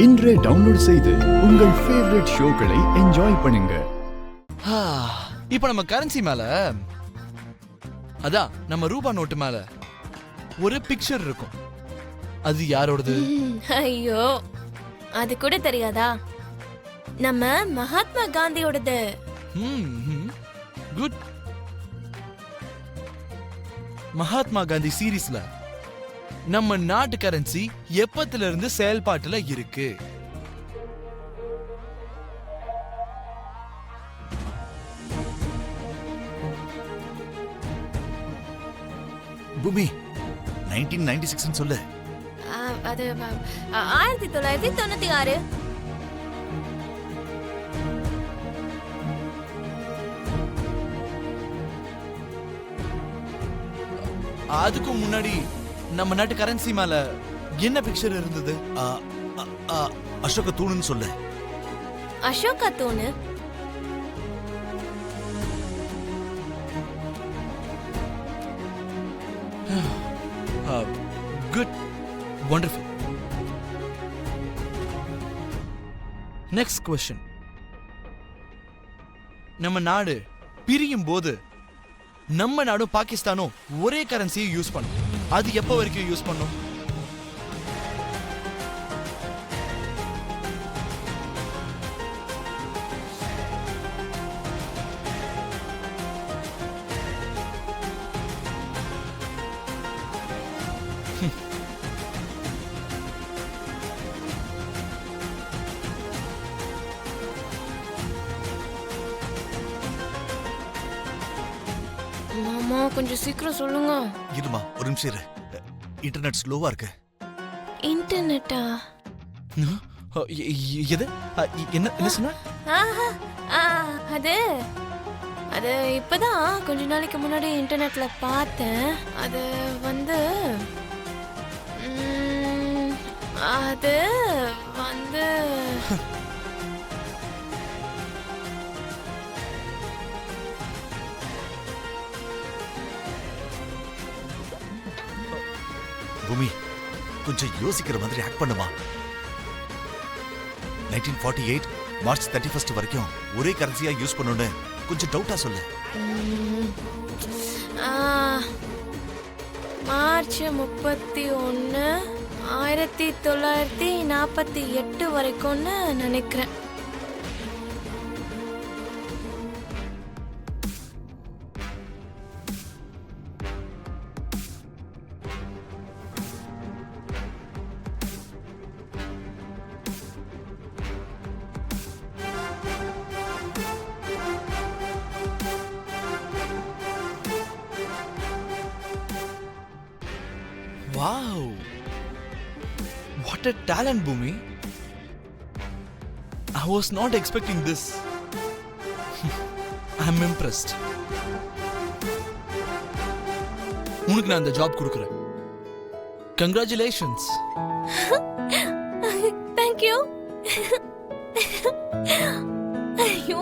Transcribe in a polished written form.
இன்றே டவுன்லோட் செய்து உங்கள் ஃபேவரட் ஷோக்களை என்ஜாய் பண்ணுங்க. இப்ப நம்ம கரன்சி மேல அதான் நம்ம ரூபா நோட்டு மேல ஒரு பிக்சர் இருக்கும். அது யாரோடது? ஐயோ, அது கூட தெரியாதா? நம்ம மகாத்மா காந்தியோடது. குட். மகாத்மா காந்தி சீரீஸ்ல நம்ம நாட்டு கரன்சி எப்பத்துல இருந்து செயல்பாட்டுல இருக்கு? பூமி 1996 சொல்லு. அது 1996. அதுக்கு முன்னாடி நம்ம நாட்டு கரன்சி மேல என்ன பிக்சர் இருந்தது? அசோக தூணுன்னு சொல்லு. அசோகா தூணு? Good, wonderful. Next question. நம்ம நாடு பிரியும் போது நம்ம நாடும் பாகிஸ்தானும் ஒரே கரன்சியை யூஸ் பண்ணும். அது எப்போ வரைக்கும் யூஸ் பண்ணும்? மாமா, கொஞ்சம் சீக்கிரம் சொல்லுங்க. இருமா, ஒரு நிமிஷம் இரு. இன்டர்நெட் ஸ்லோவா இருக்கு. இன்டர்நெட்டா? எது? என்ன சொன்ன? அது அது இப்பதான் கொஞ்ச நாளைக்கு முன்னாடி இன்டர்நெட்ல பார்த்தேன். அது வந்து அது வந்து பூமி, கொஞ்சம் யோசிக்கிற மாதிரி ஆக்ட் பண்ணுமா. 1948 மார்ச் 31 வரைக்கும் ஒரே கரன்சியா யூஸ் பண்ணணும்னு கொஞ்சம் டவுட்டா சொல்லு. மார்ச் 31 1948 வரைக்கும்னு நினைக்கிறேன். Wow! What a talent, Bhumi! I was not expecting this. I'm impressed. உனக்கு நான் இந்த ஜாப் கொடுக்கிறேன். Congratulations. Thank you. ஐயோ.